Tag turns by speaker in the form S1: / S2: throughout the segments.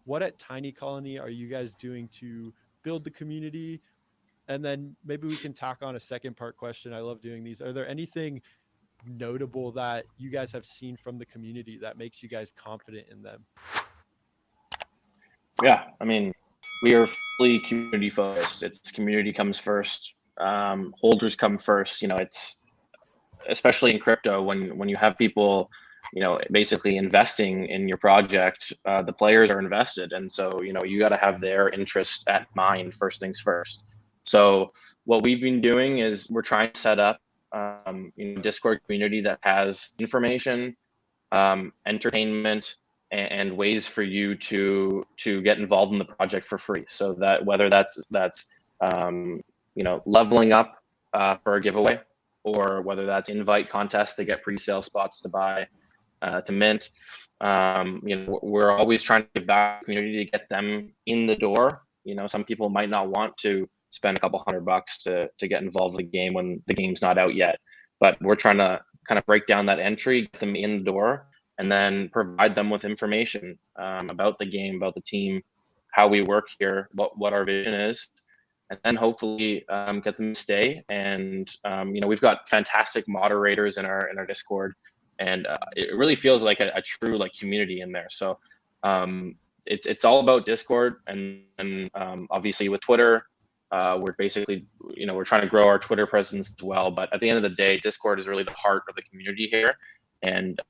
S1: what at Tiny Colony are you guys doing to build the community? And then maybe we can tack on a second part question. I love doing these. Are there anything notable that you guys have seen from the community that makes you guys confident in them?
S2: Yeah, I mean, we are fully community focused. It's community comes first. Holders come first. It's especially in crypto when you have people, basically investing in your project. The players are invested, and so you got to have their interest at mind first things first. So what we've been doing is we're trying to set up, Discord community that has information, entertainment, and ways for you to get involved in the project for free. So that whether that's leveling up for a giveaway, or whether that's invite contests to get pre-sale spots to buy to mint. We're always trying to give back to the community to get them in the door. Some people might not want to spend a couple $100 to get involved in the game when the game's not out yet, but we're trying to kind of break down that entry, get them in the door, and then provide them with information about the game, about the team, how we work here, what our vision is, and then hopefully get them to stay. And we've got fantastic moderators in our Discord, and it really feels like a true like community in there. So it's all about Discord, and obviously with Twitter, we're basically we're trying to grow our Twitter presence as well. But at the end of the day, Discord is really the heart of the community here, and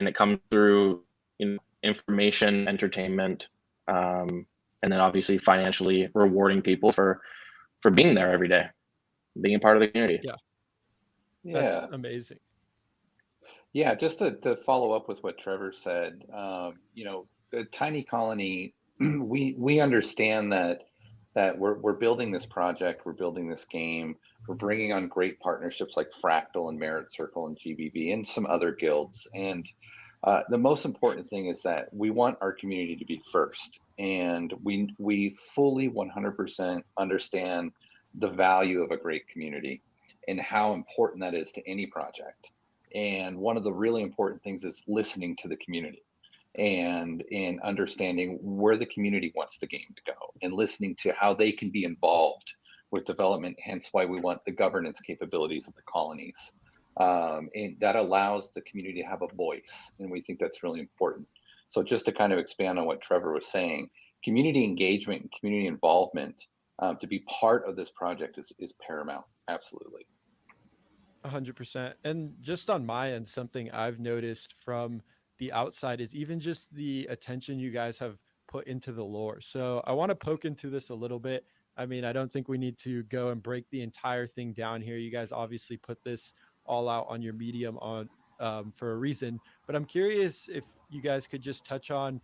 S2: it comes through information, entertainment, and then obviously financially rewarding people for being there every day, being a part of the community.
S1: Yeah, that's
S3: Yeah.
S1: amazing.
S3: Yeah, just to follow up with what Trevor said, the Tiny Colony, we understand that we're building this project, we're building this game, we're bringing on great partnerships like Fractal and Merit Circle and GBV and some other guilds. And the most important thing is that we want our community to be first, and we fully 100% understand the value of a great community and how important that is to any project. And one of the really important things is listening to the community and in understanding where the community wants the game to go and listening to how they can be involved with development. Hence why we want the governance capabilities of the colonies. And that allows the community to have a voice. And we think that's really important. So just to kind of expand on what Trevor was saying, community engagement and community involvement to be part of this project is paramount. Absolutely.
S1: 100%. And just on my end, something I've noticed from the outside is even just the attention you guys have put into the lore. So I want to poke into this a little bit. I mean, I don't think we need to go and break the entire thing down here. You guys obviously put this all out on your medium on for a reason. But I'm curious if you guys could just touch on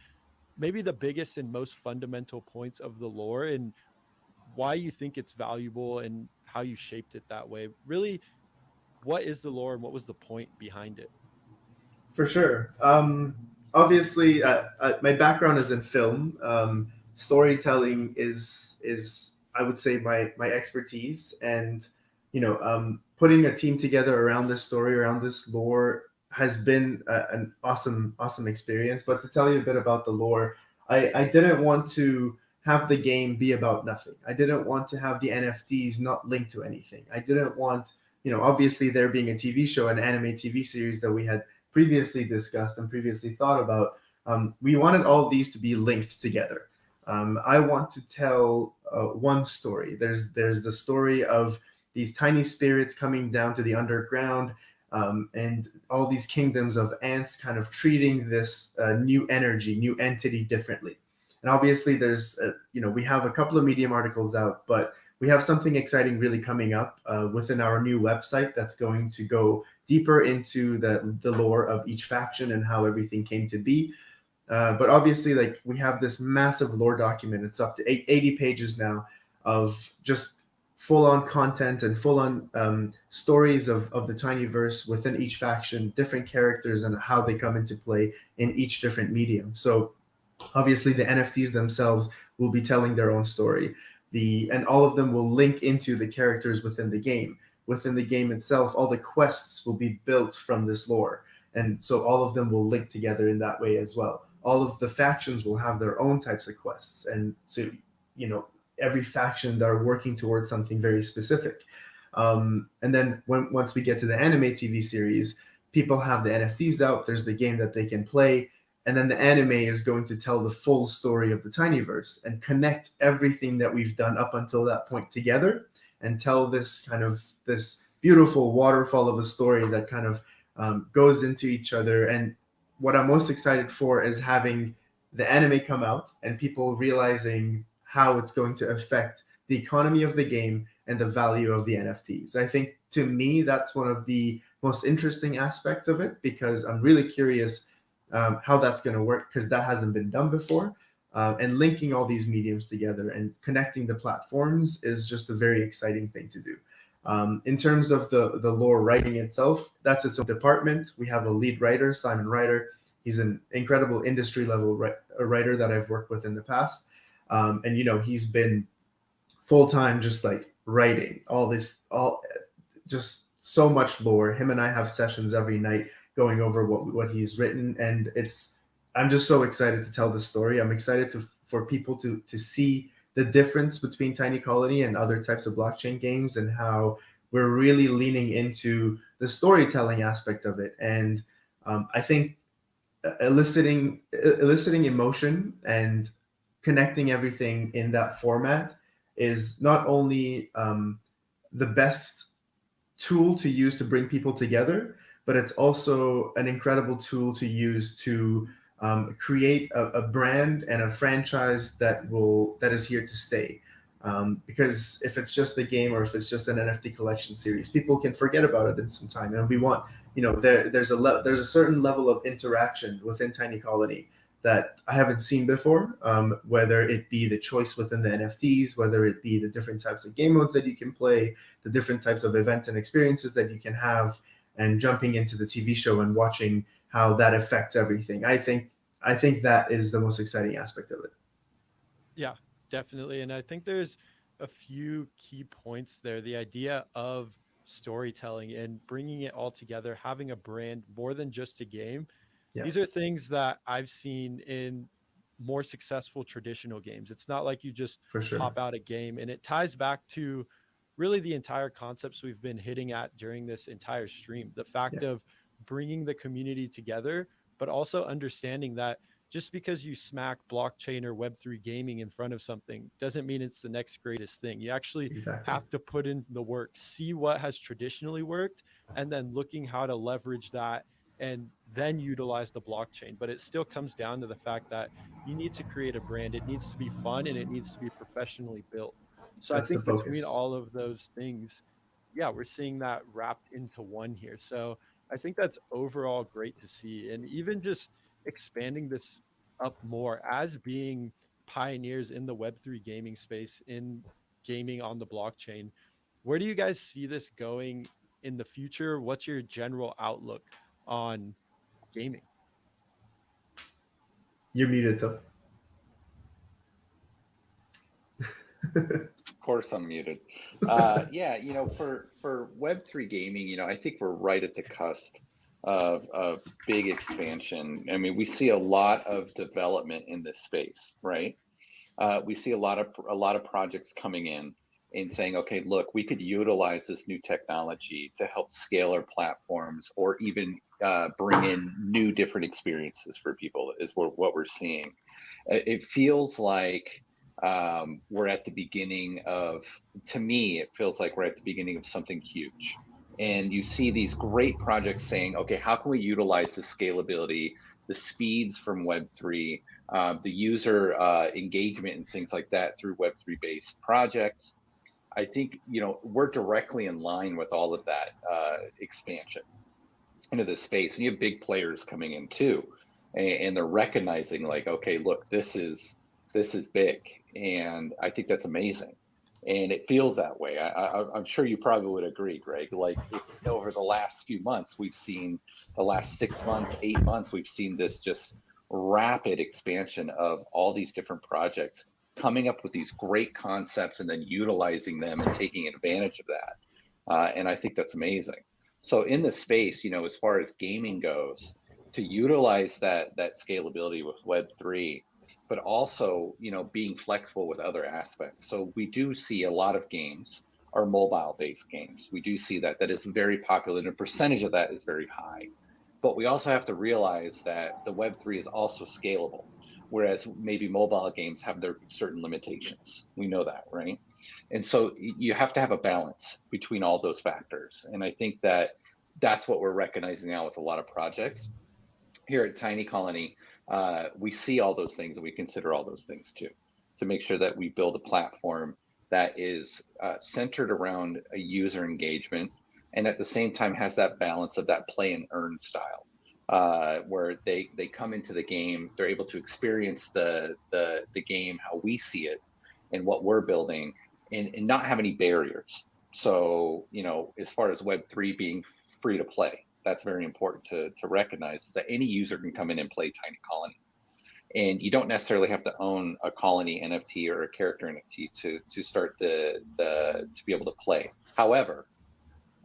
S1: maybe the biggest and most fundamental points of the lore and why you think it's valuable and how you shaped it that way. Really, what is the lore and what was the point behind it?
S4: For sure. Obviously, my background is in film. Storytelling is I would say my expertise, and putting a team together around this story, around this lore, has been an awesome experience. But to tell you a bit about the lore, I didn't want to have the game be about nothing. I didn't want to have the NFTs not linked to anything. I didn't want, obviously there being a TV show, an anime TV series that we had previously discussed and previously thought about, we wanted all of these to be linked together. I want to tell one story. There's the story of these tiny spirits coming down to the underground, and all these kingdoms of ants kind of treating this new energy, new entity differently. And obviously there's, we have a couple of Medium articles out, but we have something exciting really coming up within our new website that's going to go deeper into the lore of each faction and how everything came to be. But obviously, like, we have this massive lore document. It's up to 80 pages now of just full-on content and full-on stories of the Tinyverse within each faction, different characters and how they come into play in each different medium. So obviously the NFTs themselves will be telling their own story. And all of them will link into the characters within the game. Within the game itself, all the quests will be built from this lore. And so all of them will link together in that way as well. all of the factions will have their own types of quests, and so every faction they're working towards something very specific. And then once we get to the anime TV series, people have the NFTs out. There's the game that they can play, and then the anime is going to tell the full story of the Tinyverse and connect everything that we've done up until that point together, and tell this beautiful waterfall of a story that kind of goes into each other. And what I'm most excited for is having the anime come out and people realizing how it's going to affect the economy of the game and the value of the NFTs. I think, to me, that's one of the most interesting aspects of it, because I'm really curious how that's going to work, because that hasn't been done before. And linking all these mediums together and connecting the platforms is just a very exciting thing to do. In terms of the lore writing itself, that's its own department. We have a lead writer, Simon Ryder. He's an incredible industry level writer that I've worked with in the past. And he's been full-time just like writing just so much lore. Him and I have sessions every night going over what he's written, and I'm just so excited to tell the story. I'm excited for people to see the difference between Tiny Colony and other types of blockchain games, and how we're really leaning into the storytelling aspect of it. And I think eliciting emotion and connecting everything in that format is not only the best tool to use to bring people together, but it's also an incredible tool to use to create a brand and a franchise that is here to stay. Because if it's just a game, or if it's just an NFT collection series, people can forget about it in some time. And we want, there's a certain level of interaction within Tiny Colony that I haven't seen before, whether it be the choice within the NFTs, whether it be the different types of game modes that you can play, the different types of events and experiences that you can have, and jumping into the TV show and watching how that affects everything. I think that is the most exciting aspect of it.
S1: Yeah, definitely. And I think there's a few key points there. The idea of storytelling and bringing it all together, having a brand more than just a game.
S4: Yeah.
S1: These are things that I've seen in more successful traditional games. It's not like you just
S4: For sure.
S1: pop out a game, and it ties back to really the entire concepts we've been hitting at during this entire stream. The fact of bringing the community together, but also understanding that just because you smack blockchain or Web3 gaming in front of something doesn't mean it's the next greatest thing. You actually have to put in the work, see what has traditionally worked, and then looking how to leverage that and then utilize the blockchain. But it still comes down to the fact that you need to create a brand. It needs to be fun, and it needs to be professionally built. So
S4: That's
S1: I think
S4: the
S1: between
S4: focus.
S1: all of those things, yeah, we're seeing that wrapped into one here. So I think that's overall great to see. And even just expanding this up more as being pioneers in the Web3 gaming space, in gaming on the blockchain, where do you guys see this going in the future? What's your general outlook on gaming?
S4: You're muted, though.
S3: Of course I'm muted. Yeah, for Web3 gaming, I think we're right at the cusp of big expansion. I mean, we see a lot of development in this space, right? We see a lot of projects coming in and saying, okay, look, we could utilize this new technology to help scale our platforms, or even bring in new different experiences for people, is what we're seeing. It feels like we're at the beginning of, to me, it feels like we're at the beginning of something huge. And you see these great projects saying, okay, how can we utilize the scalability, the speeds from Web3, the user engagement and things like that through Web3 based projects? I think, we're directly in line with all of that expansion into this space. And you have big players coming in too, and they're recognizing, like, okay, look, this is big. And I think that's amazing. And it feels that way. I'm sure you probably would agree, Greg. Like, it's over the last few months, we've seen the last 6 months, 8 months, we've seen this just rapid expansion of all these different projects coming up with these great concepts and then utilizing them and taking advantage of that. And I think that's amazing. So in the space, as far as gaming goes, to utilize that scalability with Web3, but also, you know, being flexible with other aspects. So we do see a lot of games are mobile-based games. We do see that is very popular, and a percentage of that is very high. But we also have to realize that the Web3 is also scalable, whereas maybe mobile games have their certain limitations. We know that, right? And so you have to have a balance between all those factors. And I think that that's what we're recognizing now with a lot of projects here at Tiny Colony. We see all those things and we consider all those things too, to make sure that we build a platform that is centered around a user engagement, and at the same time has that balance of that play and earn style, where they come into the game, they're able to experience the game how we see it and what we're building, and not have any barriers. So, you know, as far as Web3 being free to play, that's very important to recognize, that any user can come in and play Tiny Colony. And you don't necessarily have to own a colony NFT or a character NFT to start to be able to play. However,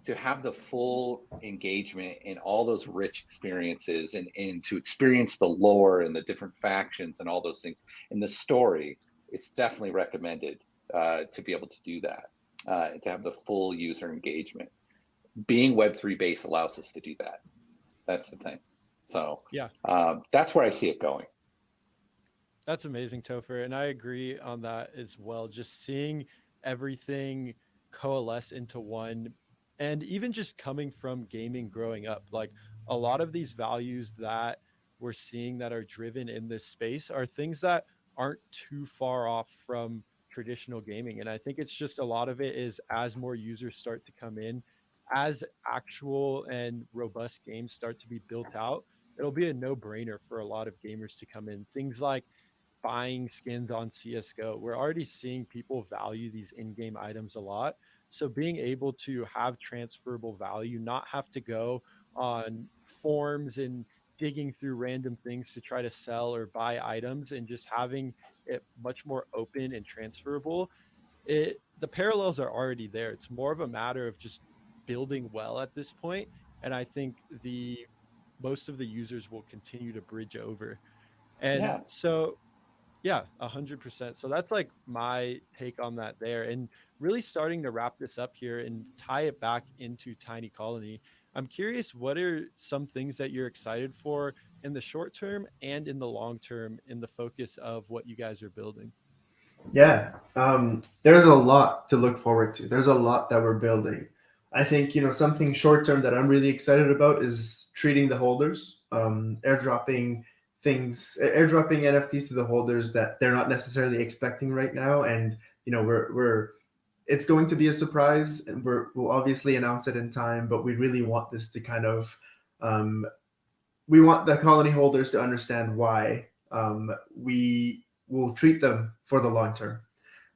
S3: to have the full engagement in all those rich experiences, and to experience the lore and the different factions and all those things in the story, it's definitely recommended to be able to do that, to have the full user engagement. Being Web3 based allows us to do that. That's the thing. So
S1: Yeah.
S3: That's where I see it going.
S1: That's amazing, Topher. And I agree on that as well. Just seeing everything coalesce into one, and even just coming from gaming growing up, like a lot of these values that we're seeing that are driven in this space are things that aren't too far off from traditional gaming. And I think it's just a lot of it is, as more users start to come in, as actual and robust games start to be built out, it'll be a no brainer for a lot of gamers to come in. Things like buying skins on CSGO. We're already seeing people value these in-game items a lot. So being able to have transferable value, not have to go on forums and digging through random things to try to sell or buy items, and just having it much more open and transferable, the parallels are already there. It's more of a matter of just building well at this point, and I think the most of the users will continue to bridge over. And
S3: Yeah.
S1: so yeah, 100%. So that's like my take on that there. And really starting to wrap this up here and tie it back into Tiny Colony, I'm curious, what are some things that you're excited for in the short term and in the long term in the focus of what you guys are building?
S4: Yeah, there's a lot to look forward to. There's a lot that we're building. I think, something short term that I'm really excited about is treating the holders, airdropping airdropping NFTs to the holders that they're not necessarily expecting right now. And we're it's going to be a surprise, and we'll obviously announce it in time. But we really want this to kind of we want the colony holders to understand why we will treat them for the long term.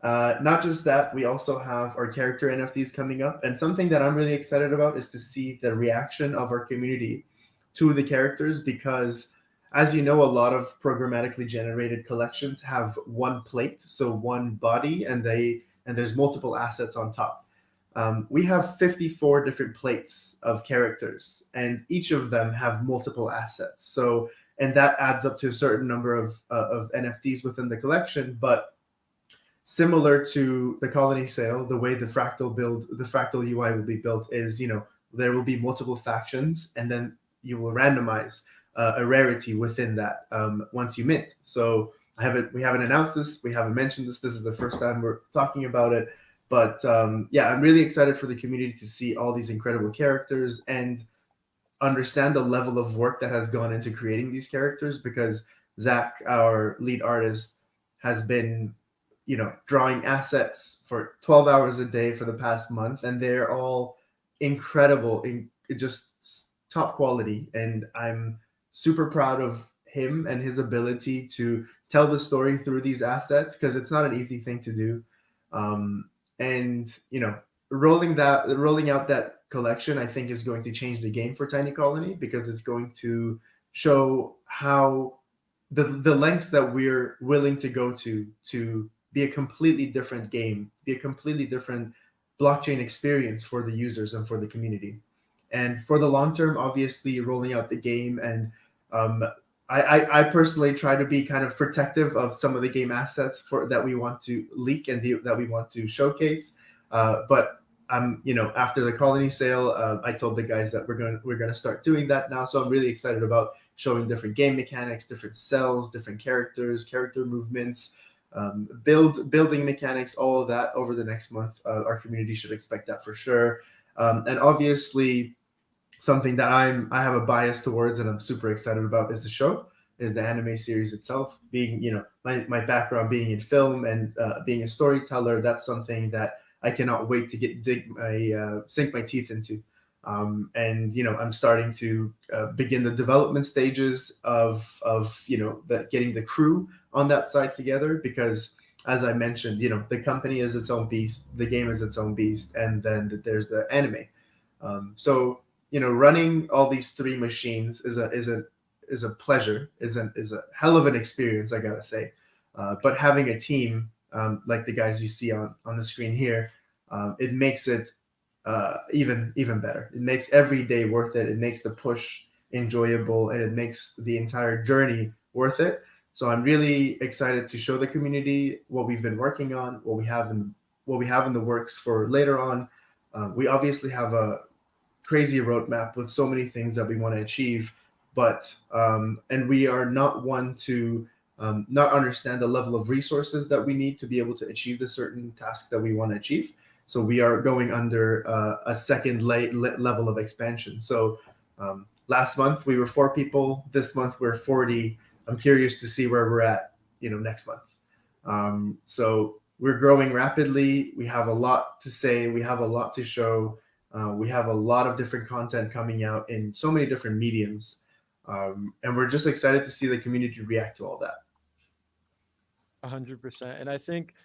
S4: Not just that, we also have our character NFTs coming up. And something that I'm really excited about is to see the reaction of our community to the characters, because as you know, a lot of programmatically generated collections have one plate, so one body, and there's multiple assets on top. We have 54 different plates of characters, and each of them have multiple assets. So, and that adds up to a certain number of NFTs within the collection. But similar to the colony sale, the way the fractal UI will be built is, there will be multiple factions, and then you will randomize a rarity within that once you mint. So we haven't announced this, we haven't mentioned this. This is the first time we're talking about it. But yeah, I'm really excited for the community to see all these incredible characters and understand the level of work that has gone into creating these characters, because Zach, our lead artist, has been drawing assets for 12 hours a day for the past month, and they're all incredible, just top quality. And I'm super proud of him and his ability to tell the story through these assets, because it's not an easy thing to do. And rolling out that collection, I think, is going to change the game for Tiny Colony, because it's going to show how the lengths that we're willing to go to be a completely different game, be a completely different blockchain experience for the users and for the community. And for the long term, obviously rolling out the game and Um, I personally try to be kind of protective of some of the game assets that we want to leak and that we want to showcase. But after the colony sale, I told the guys that we're gonna start doing that now. So I'm really excited about showing different game mechanics, different cells, different characters, character movements, building mechanics, all of that over the next month. Our community should expect that for sure. And obviously, something that I have a bias towards and I'm super excited about is the anime series itself. Being my background being in film and being a storyteller, that's something that I cannot wait to sink my teeth into. And I'm starting to begin the development stages of getting the crew on that side together, because as I mentioned, the company is its own beast, the game is its own beast, and then there's the anime. So running all these three machines is a pleasure, is a hell of an experience, I gotta say. But having a team like the guys you see on the screen here, it makes it even better. It makes every day worth it. It makes the push enjoyable, and it makes the entire journey worth it. So I'm really excited to show the community what we've been working on, what we have in the works for later on. We obviously have a crazy roadmap with so many things that we want to achieve, but and we are not one to not understand the level of resources that we need to be able to achieve the certain tasks that we want to achieve. So we are going under a second level of expansion. So last month we were 4 people. This month we're 40. I'm curious to see where we're at, next month. So we're growing rapidly. We have a lot to say. We have a lot to show. We have a lot of different content coming out in so many different mediums. And we're just excited to see the community react to all that.
S1: 100%. And I think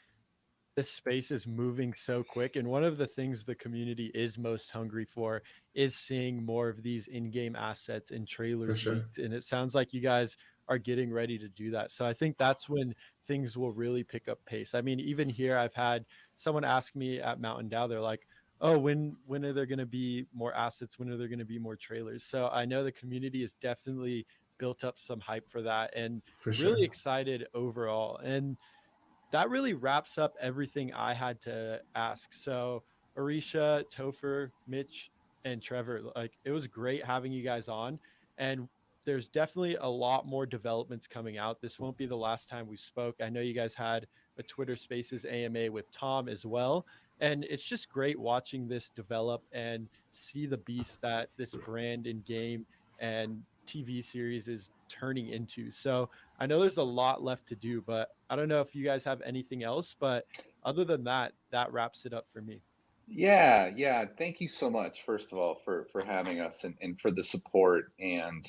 S1: this space is moving so quick, and one of the things the community is most hungry for is seeing more of these in-game assets and
S4: For
S1: trailers
S4: sure.
S1: leaked, and it sounds like you guys are getting ready to do that. So I think that's when things will really pick up pace. I mean, even here I've had someone ask me at Mountain Dow, they're like, oh, when are there going to be more assets, when are there going to be more trailers? So I know the community has definitely built up some hype for that, and
S4: For
S1: really
S4: sure.
S1: excited overall. And that really wraps up everything I had to ask. So, Arisha, Topher, Mitch, and Trevor, like it was great having you guys on. And there's definitely a lot more developments coming out. This won't be the last time we spoke. I know you guys had a Twitter Spaces AMA with Tom as well. And it's just great watching this develop and see the beast that this brand and game and TV series is turning into. So, I know there's a lot left to do, but I don't know if you guys have anything else. But other than that, that wraps it up for me.
S3: Yeah. Thank you so much, first of all, for having us and for the support and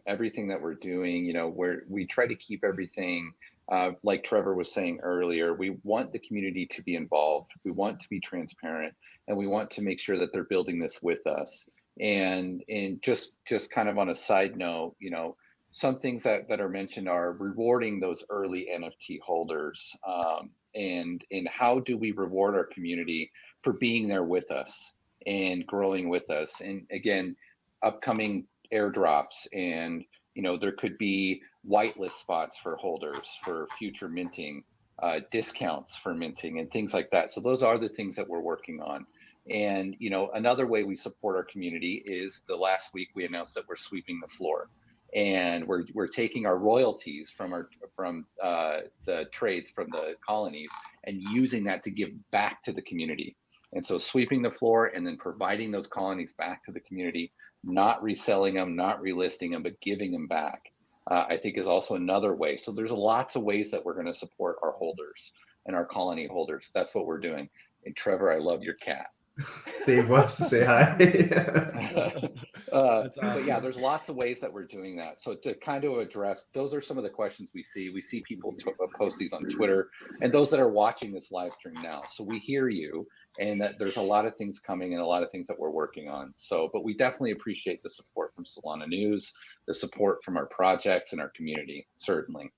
S3: everything that we're doing. Where we try to keep everything like Trevor was saying earlier. We want the community to be involved. We want to be transparent, and we want to make sure that they're building this with us. And just kind of on a side note, some things that are mentioned are rewarding those early NFT holders. And how do we reward our community for being there with us and growing with us? And again, upcoming airdrops, and there could be whitelist spots for holders for future minting, discounts for minting, and things like that. So those are the things that we're working on. And another way we support our community is the last week we announced that we're sweeping the floor, and we're taking our royalties from the trades from the colonies and using that to give back to the community. And so sweeping the floor and then providing those colonies back to the community, not reselling them, not relisting them, but giving them back, I think is also another way. So there's lots of ways that we're going to support our holders and our colony holders. That's what we're doing. And Trevor, I love your cat.
S4: Dave wants to say hi.
S1: That's
S3: But yeah,
S1: awesome.
S3: there's lots of ways that we're doing that. So to kind of address, those are some of the questions we see people post these on Twitter, and those that are watching this live stream now. So we hear you, and that there's a lot of things coming and a lot of things that we're working on. So, but we definitely appreciate the support from Solana News, the support from our projects and our community, certainly.